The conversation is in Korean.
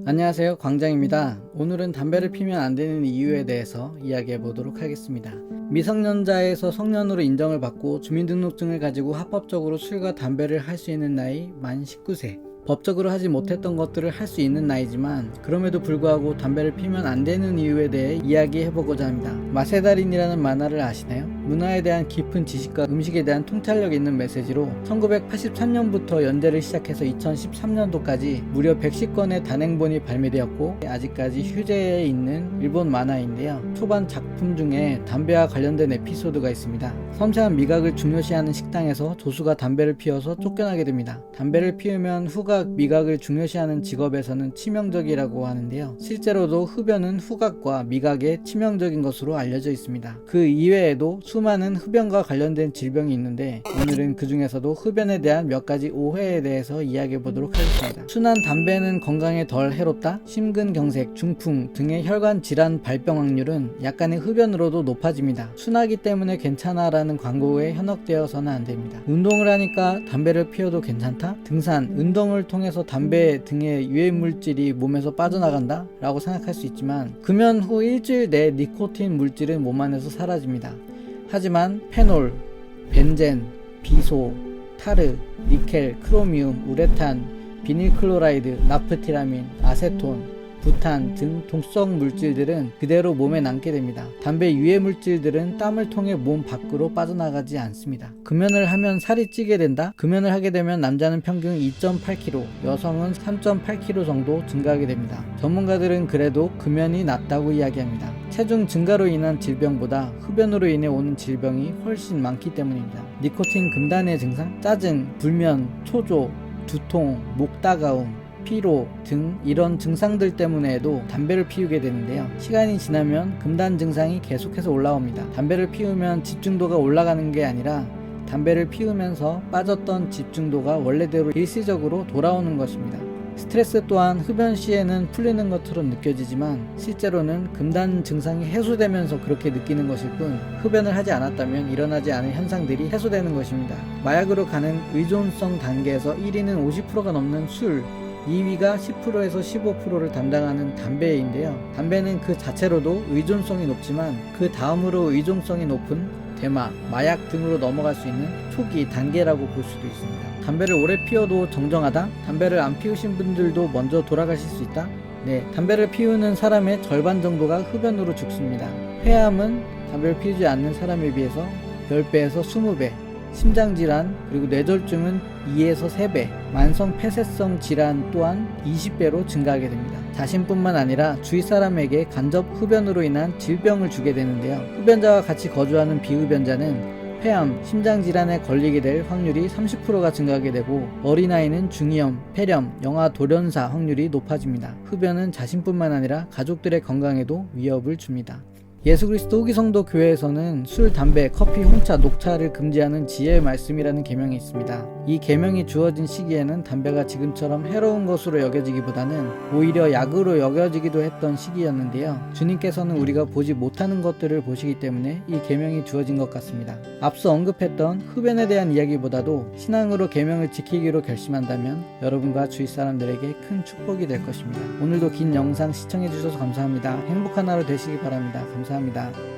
안녕하세요, 광장입니다. 오늘은 담배를 피면 안 되는 이유에 대해서 이야기해 보도록 하겠습니다. 미성년자에서 성년으로 인정을 받고 주민등록증을 가지고 합법적으로 술과 담배를 할 수 있는 나이 만 19세. 법적으로 하지 못했던 것들을 할 수 있는 나이지만 그럼에도 불구하고 담배를 피면 안 되는 이유에 대해 이야기해 보고자 합니다. 맛의 달인이라는 만화를 아시나요? 문화에 대한 깊은 지식과 음식에 대한 통찰력 있는 메시지로 1983년부터 연재를 시작해서 2013년도까지 무려 110권의 단행본이 발매되었고 아직까지 휴재해 있는 일본 만화인데요. 초반 작품 중에 담배와 관련된 에피소드가 있습니다. 섬세한 미각을 중요시하는 식당에서 조수가 담배를 피워서 쫓겨나게 됩니다. 담배를 피우면 후각, 미각을 중요시하는 직업에서는 치명적이라고 하는데요. 실제로도 흡연은 후각과 미각에 치명적인 것으로 알려져 있습니다. 그 이외에도 수많은 흡연과 관련된 질병이 있는데 오늘은 그 중에서도 흡연에 대한 몇 가지 오해에 대해서 이야기해 보도록 하겠습니다. 순한 담배는 건강에 덜 해롭다? 심근경색, 중풍 등의 혈관 질환 발병 확률은 약간의 흡연으로도 높아집니다. 순하기 때문에 괜찮아 라는 광고에 현혹되어서는 안 됩니다. 운동을 하니까 담배를 피워도 괜찮다? 등산, 운동을 통해서 담배 등의 유해물질이 몸에서 빠져나간다? 라고 생각할 수 있지만 금연 후 일주일 내에 니코틴 물질은 몸 안에서 사라집니다. 하지만 페놀, 벤젠, 비소, 타르, 니켈, 크로미움, 우레탄, 비닐클로라이드, 나프티라민, 아세톤, 부탄 등 독성 물질들은 그대로 몸에 남게 됩니다. 담배 유해 물질들은 땀을 통해 몸 밖으로 빠져나가지 않습니다. 금연을 하면 살이 찌게 된다? 금연을 하게 되면 남자는 평균 2.8kg, 여성은 3.8kg 정도 증가하게 됩니다. 전문가들은 그래도 금연이 낫다고 이야기합니다. 체중 증가로 인한 질병보다 흡연으로 인해 오는 질병이 훨씬 많기 때문입니다. 니코틴 금단의 증상, 짜증, 불면, 초조, 두통, 목 따가움, 피로 등 이런 증상들 때문에도 담배를 피우게 되는데요. 시간이 지나면 금단 증상이 계속해서 올라옵니다. 담배를 피우면 집중도가 올라가는 게 아니라 담배를 피우면서 빠졌던 집중도가 원래대로 일시적으로 돌아오는 것입니다. 스트레스 또한 흡연 시에는 풀리는 것처럼 느껴지지만 실제로는 금단 증상이 해소되면서 그렇게 느끼는 것일 뿐 흡연을 하지 않았다면 일어나지 않을 현상들이 해소되는 것입니다. 마약으로 가는 의존성 단계에서 1위는 50%가 넘는 술, 2위가 10%에서 15%를 담당하는 담배인데요. 담배는 그 자체로도 의존성이 높지만 그 다음으로 의존성이 높은 대마, 마약 등으로 넘어갈 수 있는 초기 단계라고 볼 수도 있습니다. 담배를 오래 피워도 정정하다? 담배를 안 피우신 분들도 먼저 돌아가실 수 있다? 네, 담배를 피우는 사람의 절반 정도가 흡연으로 죽습니다. 폐암은 담배를 피우지 않는 사람에 비해서 10배에서 20배, 심장질환 그리고 뇌졸중은 2에서 3배, 만성 폐쇄성 질환 또한 20배로 증가하게 됩니다. 자신뿐만 아니라 주위 사람에게 간접 흡연으로 인한 질병을 주게 되는데요. 흡연자와 같이 거주하는 비흡연자는 폐암, 심장질환에 걸리게 될 확률이 30%가 증가하게 되고 어린아이는 중이염, 폐렴, 영아 돌연사 확률이 높아집니다. 흡연은 자신뿐만 아니라 가족들의 건강에도 위협을 줍니다. 예수그리스도 후기성도 교회에서는 술, 담배, 커피, 홍차, 녹차를 금지하는 지혜의 말씀이라는 계명이 있습니다. 이 계명이 주어진 시기에는 담배가 지금처럼 해로운 것으로 여겨지기보다는 오히려 약으로 여겨지기도 했던 시기였는데요. 주님께서는 우리가 보지 못하는 것들을 보시기 때문에 이 계명이 주어진 것 같습니다. 앞서 언급했던 흡연에 대한 이야기보다도 신앙으로 계명을 지키기로 결심한다면 여러분과 주위 사람들에게 큰 축복이 될 것입니다. 오늘도 긴 영상 시청해주셔서 감사합니다. 행복한 하루 되시기 바랍니다. 감사합니다.